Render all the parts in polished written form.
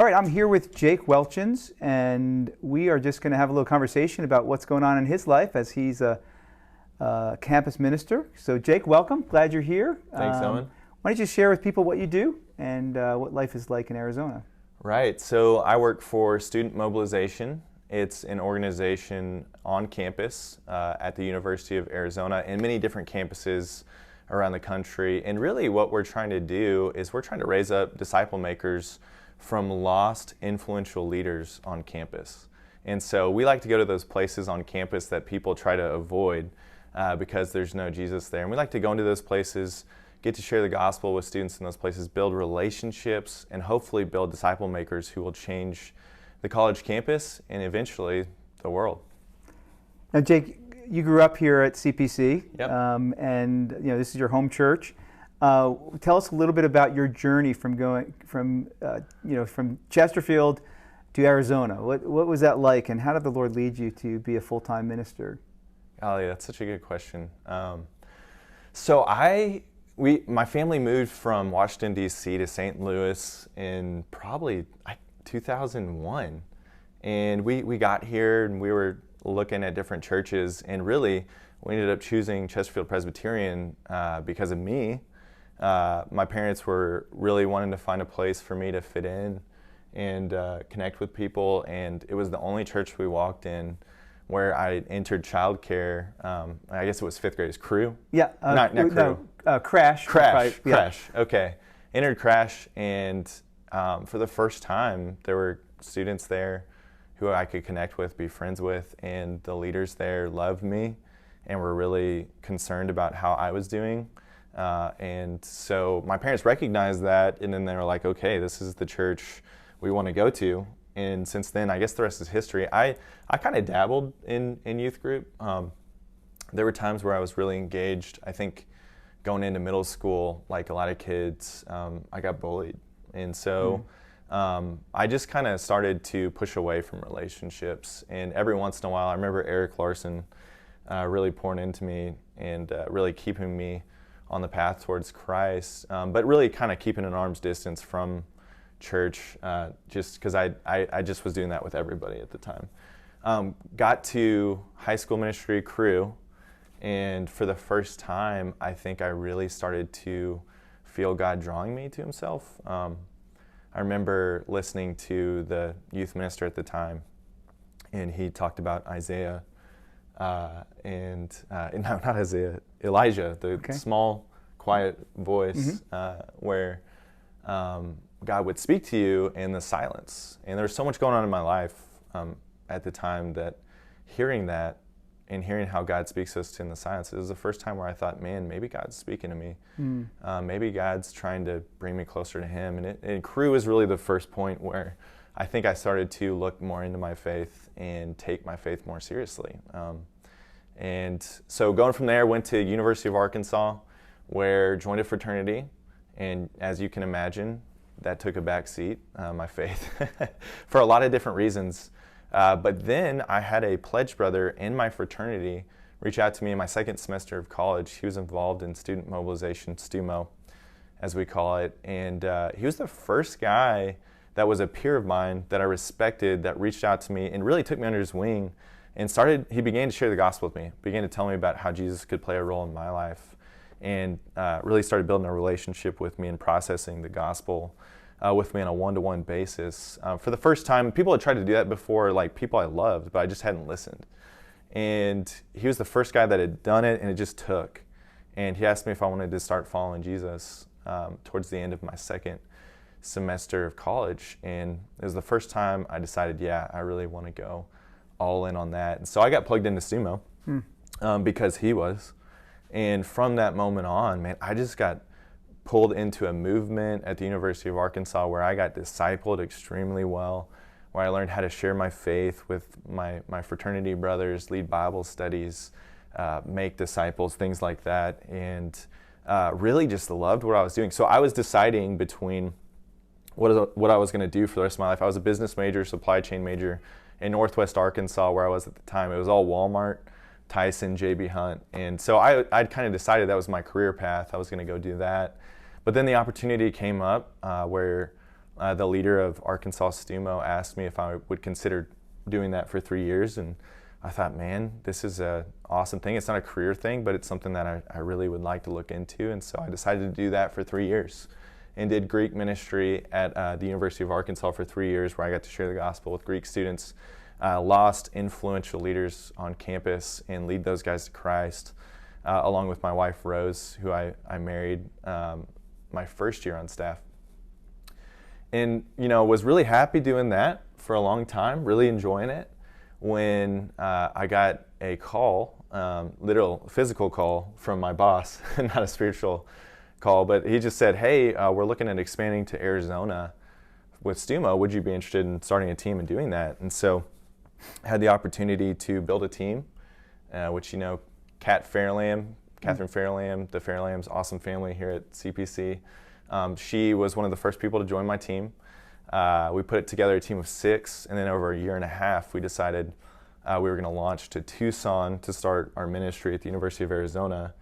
right, I'm here with Jake Welchans, and we are just going to have a little conversation about what's going on in his life as he's a campus minister. So Jake, welcome. Glad you're here. Thanks, Owen. Why don't you share with people what you do and what life is like in Arizona? Right, so I work for Student Mobilization. It's an organization on campus at the University of Arizona and many different campuses around the country. And really what we're trying to do is we're trying to raise up disciple makers from lost, influential leaders on campus. And so we like to go to those places on campus that people try to avoid because there's no Jesus there. And we like to go into those places, get to share the gospel with students in those places, build relationships, and hopefully build disciple makers who will change the college campus and eventually the world. Now, Jake, you grew up here at CPC, Yep. And this is your home church. Tell us a little bit about your journey from going from Chesterfield to Arizona. What was that like, and how did the Lord lead you to be a full-time minister? Oh, yeah, that's such a good question. My family moved from Washington, D.C. to St. Louis in probably 2001. And we got here and we were looking at different churches, and really we ended up choosing Chesterfield Presbyterian because of me. My parents were really wanting to find a place for me to fit in and connect with people, and it was the only church we walked in where I entered childcare. I guess it was fifth grade. It's crew? Yeah. Not crew. No, crash. Crash. Yeah. Crash. Okay. Entered crash, and for the first time, there were students there who I could connect with, be friends with, and the leaders there loved me and were really concerned about how I was doing. And so my parents recognized that, and then they were like, okay, this is the church we want to go to. And since then, I guess the rest is history. I kind of dabbled in youth group. There were times where I was really engaged. I think going into middle school, like a lot of kids, I got bullied. And so I just kind of started to push away from relationships. And every once in a while, I remember Eric Larson really pouring into me and really keeping me on the path towards Christ, but really kind of keeping an arm's distance from church, just because I just was doing that with everybody at the time. Got to high school ministry crew, and for the first time, I think I really started to feel God drawing me to himself. I remember listening to the youth minister at the time, and he talked about Isaiah, not Isaiah, Elijah, the small, quiet voice where God would speak to you in the silence. And there was so much going on in my life at the time that hearing that and hearing how God speaks to us in the silence, it was the first time where I thought, man, maybe God's speaking to me. Maybe God's trying to bring me closer to him. And crew was really the first point where I think I started to look more into my faith and take my faith more seriously. And so going from there, went to University of Arkansas, where joined a fraternity. And as you can imagine, that took a back seat, my faith, for a lot of different reasons. But then I had a pledge brother in my fraternity reach out to me in my second semester of college. He was involved in Student Mobilization, STUMO, as we call it. And he was the first guy that was a peer of mine that I respected, that reached out to me and really took me under his wing and he began to share the gospel with me, began to tell me about how Jesus could play a role in my life, and really started building a relationship with me and processing the gospel with me on a one-to-one basis. For the first time, people had tried to do that before, like people I loved, but I just hadn't listened. And he was the first guy that had done it, and it just took. And he asked me if I wanted to start following Jesus towards the end of my second semester of college. And it was the first time I decided, yeah, I really want to go all in on that. And so I got plugged into STUMO because he was. And from that moment on, man, I just got pulled into a movement at the University of Arkansas where I got discipled extremely well, where I learned how to share my faith with my fraternity brothers, lead Bible studies, make disciples, things like that, and really just loved what I was doing. So I was deciding between what I was going to do for the rest of my life. I was a business major, supply chain major in Northwest Arkansas, where I was at the time. It was all Walmart, Tyson, J.B. Hunt. And so I'd kind of decided that was my career path. I was going to go do that. But then the opportunity came up where the leader of Arkansas STUMO asked me if I would consider doing that for 3 years, and I thought, man, this is an awesome thing. It's not a career thing, but it's something that I really would like to look into, and so I decided to do that for 3 years and did Greek ministry at the University of Arkansas for 3 years, where I got to share the gospel with Greek students, lost influential leaders on campus, and lead those guys to Christ, along with my wife, Rose, who I married my first year on staff. And, was really happy doing that for a long time, really enjoying it, when I got a call, literal physical call from my boss, not a spiritual call, but he just said, hey, we're looking at expanding to Arizona with STUMO. Would you be interested in starting a team and doing that? And so I had the opportunity to build a team, which, Catherine Fairlamb, the Fairlambs, awesome family here at CPC. She was one of the first people to join my team. We put together a team of 6, and then over a year and a half, we decided we were going to launch to Tucson to start our ministry at the University of Arizona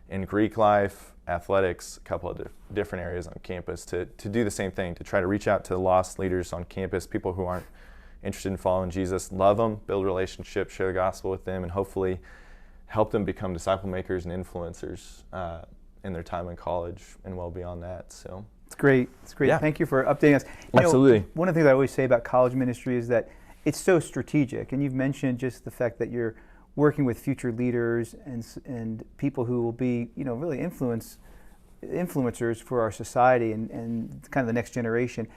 in Greek life, athletics, a couple of different areas on campus to do the same thing, to try to reach out to the lost leaders on campus, people who aren't interested in following Jesus, love them, build relationships, share the gospel with them, and hopefully help them become disciple makers and influencers in their time in college and well beyond that. So it's great. It's great. Yeah. Thank you for updating us. Absolutely. One of the things I always say about college ministry is that it's so strategic, and you've mentioned just the fact that you're working with future leaders and people who will be, really influencers for our society and kind of the next generation.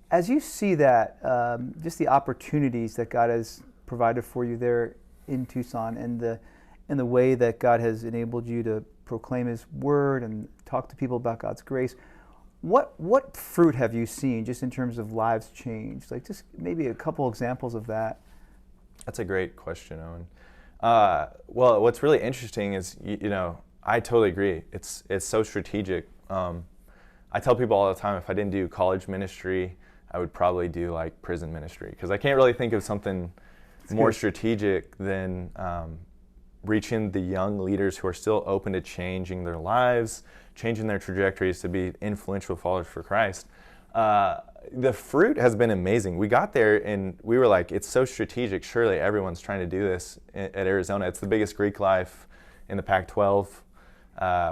As you see that, just the opportunities that God has provided for you there in Tucson, and the way that God has enabled you to proclaim His word and talk to people about God's grace, what fruit have you seen just in terms of lives changed? Like just maybe a couple examples of that. That's a great question, Owen. Well, what's really interesting is, I totally agree. It's so strategic. I tell people all the time, if I didn't do college ministry, I would probably do like prison ministry, because I can't really think of something more strategic than reaching the young leaders who are still open to changing their lives, changing their trajectories to be influential followers for Christ. The fruit has been amazing. We got there and we were like, it's so strategic. Surely everyone's trying to do this at Arizona. It's the biggest Greek life in the Pac-12.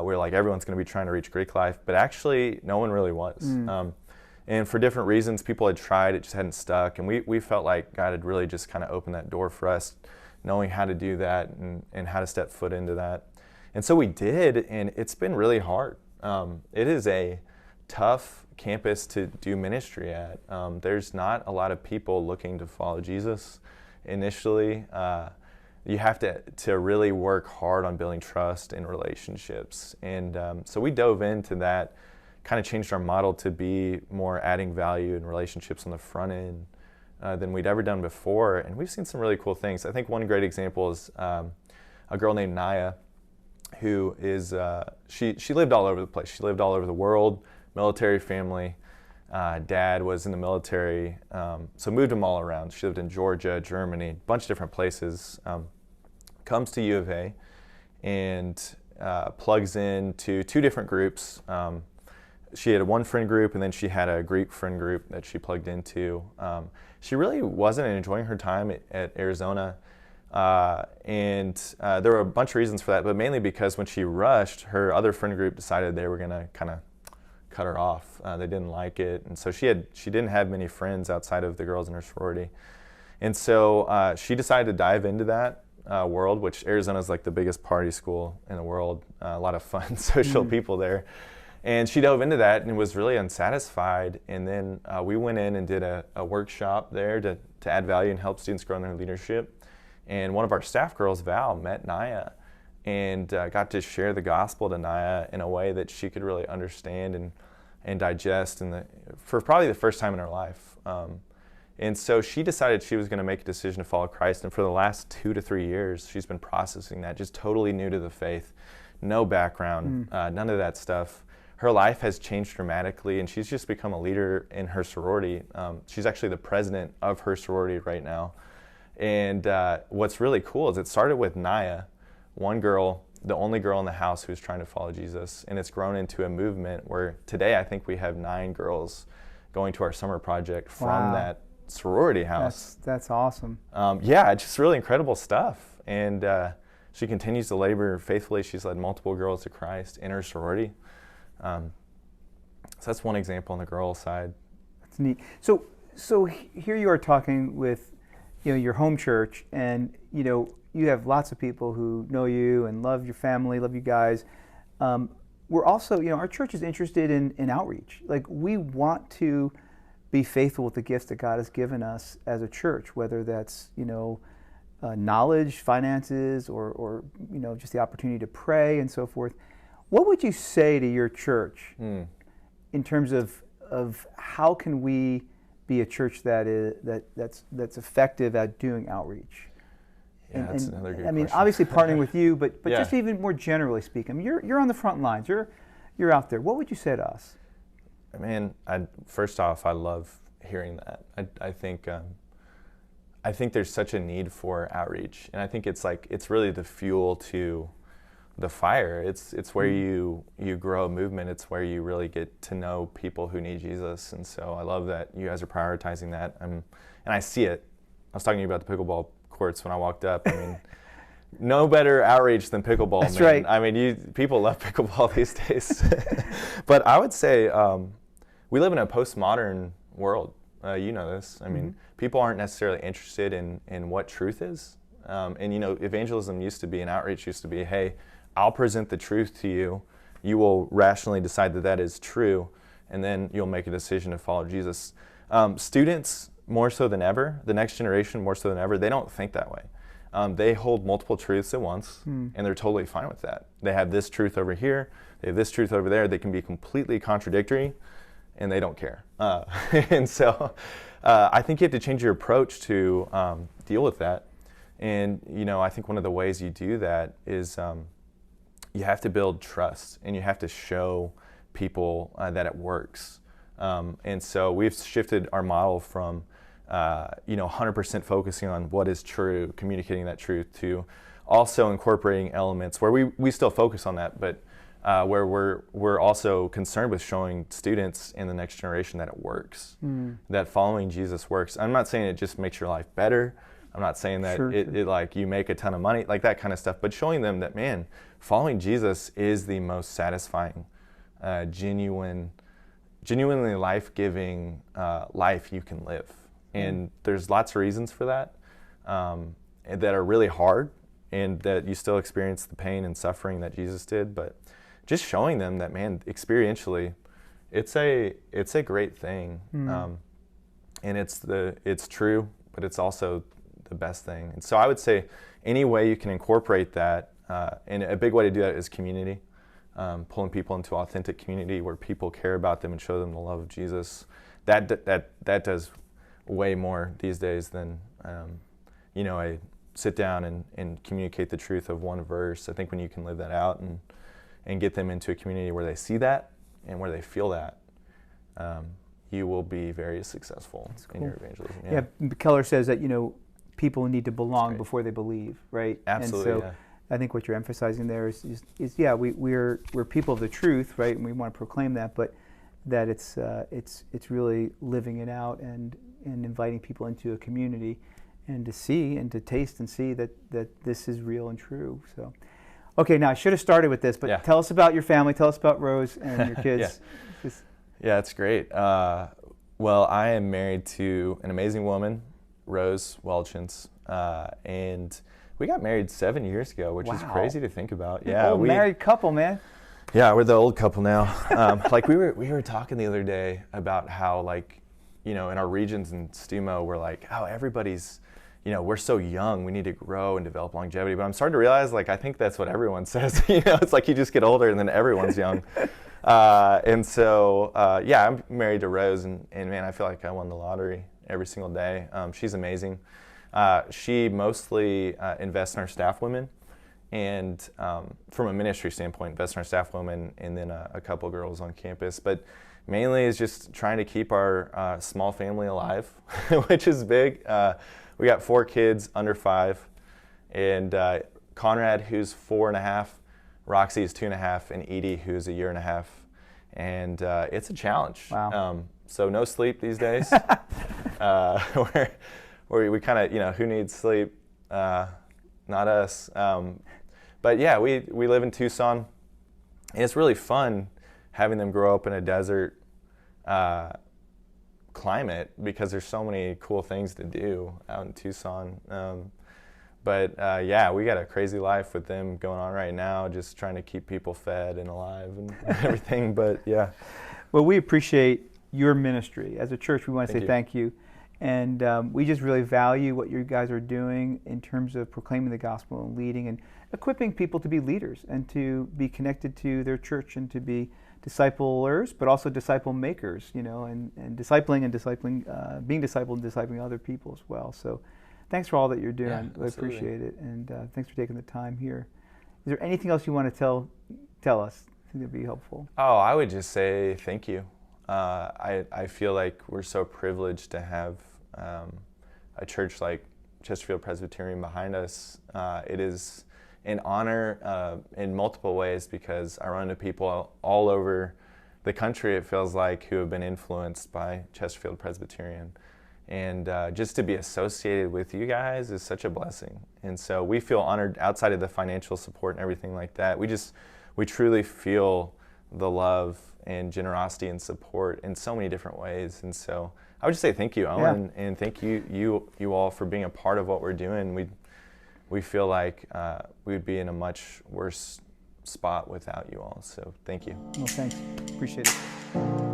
We're like, everyone's going to be trying to reach Greek life, but actually no one really was. And for different reasons, people had tried, it just hadn't stuck. And we felt like God had really just kind of opened that door for us, knowing how to do that and how to step foot into that. And so we did, and it's been really hard. It is a tough campus to do ministry at. There's not a lot of people looking to follow Jesus initially. You have to really work hard on building trust and relationships. And so we dove into that, kind of changed our model to be more adding value and relationships on the front end than we'd ever done before. And we've seen some really cool things. I think one great example is a girl named Naya, who is, she lived all over the place. She lived all over the world, military family. Dad was in the military, so moved them all around. She lived in Georgia, Germany, a bunch of different places. Comes to U of A and plugs into 2 different groups. She had one friend group, and then she had a Greek friend group that she plugged into. She really wasn't enjoying her time at Arizona, and there were a bunch of reasons for that, but mainly because when she rushed, her other friend group decided they were going to kind of cut her off. They didn't like it, and so she didn't have many friends outside of the girls in her sorority. And so she decided to dive into that world, which Arizona is like the biggest party school in the world, a lot of fun social people there. And she dove into that and was really unsatisfied. And then we went in and did a workshop there to add value and help students grow in their leadership. And one of our staff girls, Val, met Naya and got to share the gospel to Naya in a way that she could really understand and digest for probably the first time in her life. And so she decided she was going to make a decision to follow Christ. And for the last 2 to 3 years, she's been processing that, just totally new to the faith, no background, none of that stuff. Her life has changed dramatically, and she's just become a leader in her sorority. She's actually the president of her sorority right now. And what's really cool is it started with Naya, one girl, the only girl in the house who's trying to follow Jesus. And it's grown into a movement where today I think we have 9 girls going to our summer project from Wow. that sorority house. That's awesome. Yeah, just really incredible stuff. And she continues to labor faithfully. She's led multiple girls to Christ in her sorority. So that's one example on the girl side. That's neat. So here you are talking with, your home church, and you have lots of people who know you and love your family, love you guys. We're also, our church is interested in outreach. Like, we want to be faithful with the gifts that God has given us as a church, whether that's knowledge, finances, or just the opportunity to pray and so forth. What would you say to your church in terms of how can we be a church that's effective at doing outreach? Yeah, that's another good question. I mean, obviously partnering with you, but Yeah. just even more generally speaking, you're on the front lines. You're out there. What would you say to us? Man, first off, I love hearing that. I think there's such a need for outreach, and I think it's really the fuel to the fire. It's where you grow a movement. It's where you really get to know people who need Jesus, and so I love that you guys are prioritizing that. And I see it. I was talking to you about the pickleball courts when I walked up. I mean, no better outreach than pickleball. That's man. right. I mean, people love pickleball these days. But I would say we live in a postmodern world. You know this. I mean, people aren't necessarily interested in what truth is. And evangelism used to be, and outreach used to be, hey, I'll present the truth to you. You will rationally decide that is true, and then you'll make a decision to follow Jesus. Students, more so than ever, the next generation more so than ever, they don't think that way. They hold multiple truths at once, and they're totally fine with that. They have this truth over here, they have this truth over there. They can be completely contradictory, and they don't care. And so I think you have to change your approach to deal with that. And, I think one of the ways you do that is you have to build trust, and you have to show people that it works. And so we've shifted our model from 100% focusing on what is true, communicating that truth, to also incorporating elements where we still focus on that, but where we're also concerned with showing students in the next generation that it works, that following Jesus works. I'm not saying it just makes your life better. I'm not saying that it like you make a ton of money, like that kind of stuff, but showing them that, man, following Jesus is the most satisfying, genuinely life-giving life you can live. And there's lots of reasons for that that are really hard, and that you still experience the pain and suffering that Jesus did. But just showing them that, man, experientially, it's a great thing, and it's true, but it's also the best thing. And so I would say any way you can incorporate that, and a big way to do that is community, pulling people into authentic community where people care about them and show them the love of Jesus. That does way more these days than I sit down and communicate the truth of one verse. I think when you can live that out and get them into a community where they see that and where they feel that, you will be very successful in your evangelism. Yeah, Keller says that people need to belong before they believe, right? Absolutely. And so I think what you're emphasizing there is we're people of the truth, right? And we want to proclaim that, but that it's really living it out and inviting people into a community and to see and to taste and see that this is real and true. So, okay, now I should have started with this, but tell us about your family. Tell us about Rose and your kids. Yeah, it's great. Well, I am married to an amazing woman, Rose Welchans, and we got married 7 years ago, which is crazy to think about. Yeah, old married couple, man. Yeah, we're the old couple now. Like we were talking the other day about how in our regions in STUMO, we're like, oh, everybody's, we're so young, we need to grow and develop longevity. But I'm starting to realize, I think that's what everyone says. It's like you just get older and then everyone's young. And so, I'm married to Rose, and man, I feel like I won the lottery every single day. She's amazing. She mostly invests in our staff women, and from a ministry standpoint, invests in our staff women, and then a couple girls on campus. But mainly is just trying to keep our small family alive, which is big. We got 4 kids under 5, and Conrad, who's 4.5, Roxy is 2.5, and Edie, who's 1.5 years. And it's a challenge. Wow. So no sleep these days. where we kind of, who needs sleep? Not us. But yeah, we live in Tucson, and it's really fun having them grow up in a desert climate because there's so many cool things to do out in Tucson. But yeah, we got a crazy life with them going on right now, just trying to keep people fed and alive and everything. But yeah. Well, we appreciate your ministry. As a church, we want to say thank you. And we just really value what you guys are doing in terms of proclaiming the gospel and leading and equipping people to be leaders and to be connected to their church and to be disciplers, but also disciple makers, and discipling and being discipled and discipling other people as well. So thanks for all that you're doing. Yeah, I appreciate it. And thanks for taking the time here. Is there anything else you want to tell us? I think that'd be helpful. Oh, I would just say thank you. I feel like we're so privileged to have a church like Chesterfield Presbyterian behind us. It is an honor in multiple ways because I run into people all over the country, it feels like, who have been influenced by Chesterfield Presbyterian. And just to be associated with you guys is such a blessing. And so we feel honored outside of the financial support and everything like that. We truly feel the love and generosity and support in so many different ways. And so I would just say thank you, Owen, and thank you all for being a part of what we're doing. We feel like we'd be in a much worse spot without you all. So thank you. Well, thanks. Appreciate it.